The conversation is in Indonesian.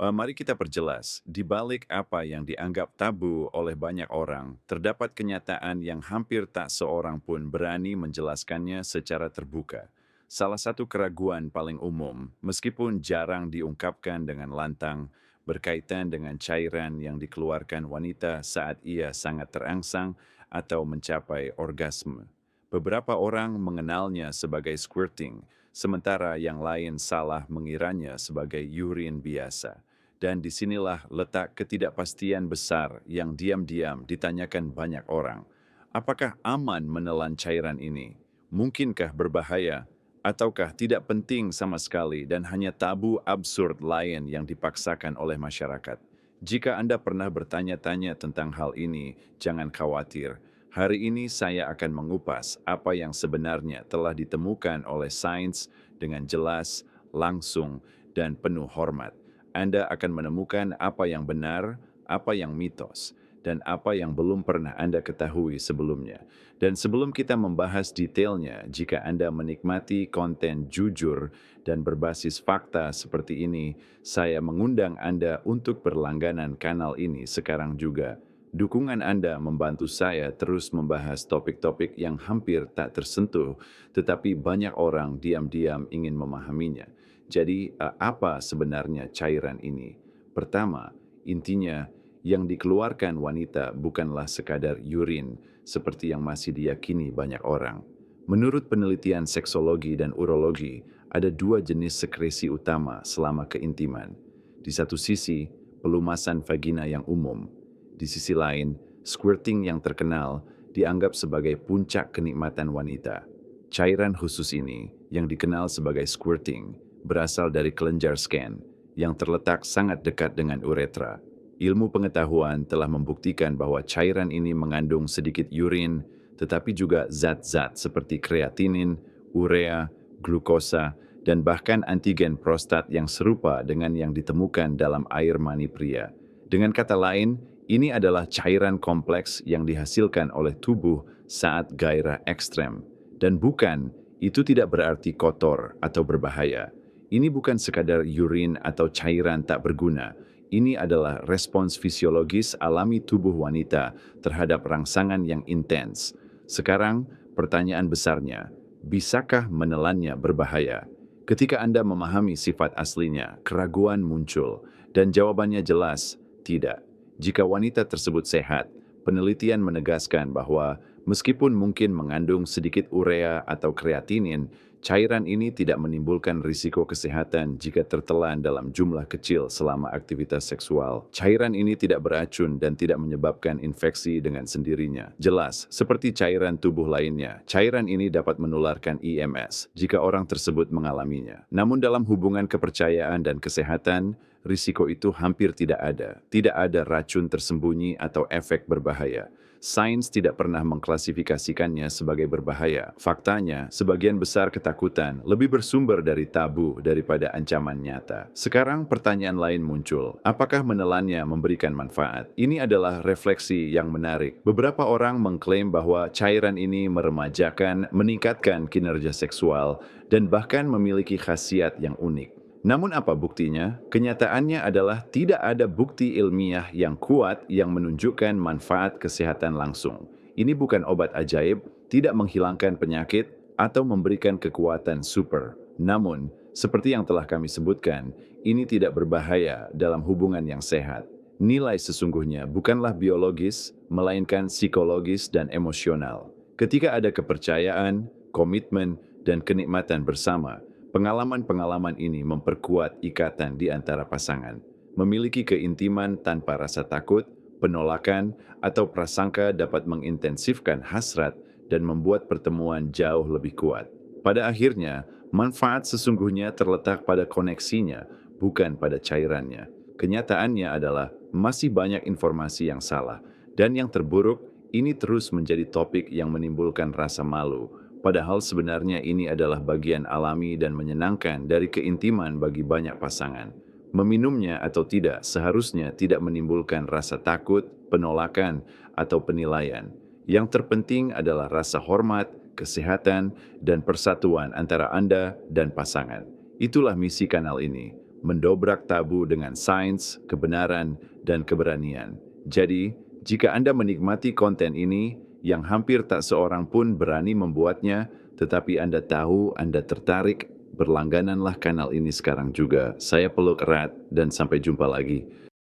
Mari kita perjelas, di balik apa yang dianggap tabu oleh banyak orang, terdapat kenyataan yang hampir tak seorang pun berani menjelaskannya secara terbuka. Salah satu keraguan paling umum, meskipun jarang diungkapkan dengan lantang, berkaitan dengan cairan yang dikeluarkan wanita saat ia sangat terangsang atau mencapai orgasme. Beberapa orang mengenalnya sebagai squirting, sementara yang lain salah mengiranya sebagai urin biasa. Dan disinilah letak ketidakpastian besar yang diam-diam ditanyakan banyak orang. Apakah aman menelan cairan ini? Mungkinkah berbahaya? Ataukah tidak penting sama sekali dan hanya tabu absurd lain yang dipaksakan oleh masyarakat? Jika Anda pernah bertanya-tanya tentang hal ini, jangan khawatir. Hari ini saya akan mengupas apa yang sebenarnya telah ditemukan oleh sains dengan jelas, langsung, dan penuh hormat. Anda akan menemukan apa yang benar, apa yang mitos, dan apa yang belum pernah Anda ketahui sebelumnya. Dan sebelum kita membahas detailnya, jika Anda menikmati konten jujur dan berbasis fakta seperti ini, saya mengundang Anda untuk berlangganan kanal ini sekarang juga. Dukungan Anda membantu saya terus membahas topik-topik yang hampir tak tersentuh, tetapi banyak orang diam-diam ingin memahaminya. Jadi, apa sebenarnya cairan ini? Pertama, intinya yang dikeluarkan wanita bukanlah sekadar urin seperti yang masih diyakini banyak orang. Menurut penelitian seksologi dan urologi, ada dua jenis sekresi utama selama keintiman. Di satu sisi, pelumasan vagina yang umum. Di sisi lain, squirting yang terkenal dianggap sebagai puncak kenikmatan wanita. Cairan khusus ini, yang dikenal sebagai squirting, berasal dari kelenjar scan yang terletak sangat dekat dengan uretra. Ilmu pengetahuan telah membuktikan bahwa cairan ini mengandung sedikit urin, tetapi juga zat-zat seperti kreatinin, urea, glukosa, dan bahkan antigen prostat yang serupa dengan yang ditemukan dalam air mani pria. Dengan kata lain, ini adalah cairan kompleks yang dihasilkan oleh tubuh saat gairah ekstrem. Dan bukan, itu tidak berarti kotor atau berbahaya. Ini bukan sekadar urin atau cairan tak berguna. Ini adalah respons fisiologis alami tubuh wanita terhadap rangsangan yang intens. Sekarang, pertanyaan besarnya, bisakah menelannya berbahaya? Ketika Anda memahami sifat aslinya, keraguan muncul, dan jawabannya jelas, tidak. Jika wanita tersebut sehat, penelitian menegaskan bahwa meskipun mungkin mengandung sedikit urea atau kreatinin, cairan ini tidak menimbulkan risiko kesehatan jika tertelan dalam jumlah kecil selama aktivitas seksual. Cairan ini tidak beracun dan tidak menyebabkan infeksi dengan sendirinya. Jelas, seperti cairan tubuh lainnya, cairan ini dapat menularkan IMS jika orang tersebut mengalaminya. Namun dalam hubungan kepercayaan dan kesehatan, risiko itu hampir tidak ada. Tidak ada racun tersembunyi atau efek berbahaya. Sains tidak pernah mengklasifikasikannya sebagai berbahaya. Faktanya, sebagian besar ketakutan lebih bersumber dari tabu daripada ancaman nyata. Sekarang pertanyaan lain muncul. Apakah menelannya memberikan manfaat? Ini adalah refleksi yang menarik. Beberapa orang mengklaim bahwa cairan ini meremajakan, meningkatkan kinerja seksual, dan bahkan memiliki khasiat yang unik. Namun apa buktinya? Kenyataannya adalah tidak ada bukti ilmiah yang kuat yang menunjukkan manfaat kesehatan langsung. Ini bukan obat ajaib, tidak menghilangkan penyakit, atau memberikan kekuatan super. Namun, seperti yang telah kami sebutkan, ini tidak berbahaya dalam hubungan yang sehat. Nilai sesungguhnya bukanlah biologis, melainkan psikologis dan emosional. Ketika ada kepercayaan, komitmen, dan kenikmatan bersama, pengalaman-pengalaman ini memperkuat ikatan di antara pasangan. Memiliki keintiman tanpa rasa takut, penolakan, atau prasangka dapat mengintensifkan hasrat dan membuat pertemuan jauh lebih kuat. Pada akhirnya, manfaat sesungguhnya terletak pada koneksinya, bukan pada cairannya. Kenyataannya adalah masih banyak informasi yang salah, dan yang terburuk, ini terus menjadi topik yang menimbulkan rasa malu. Padahal sebenarnya ini adalah bagian alami dan menyenangkan dari keintiman bagi banyak pasangan. Meminumnya atau tidak seharusnya tidak menimbulkan rasa takut, penolakan, atau penilaian. Yang terpenting adalah rasa hormat, kesehatan, dan persatuan antara Anda dan pasangan. Itulah misi kanal ini, mendobrak tabu dengan sains, kebenaran, dan keberanian. Jadi, jika Anda menikmati konten ini, yang hampir tak seorang pun berani membuatnya, tetapi Anda tahu Anda tertarik, berlanggananlah kanal ini sekarang juga. Saya peluk erat dan sampai jumpa lagi.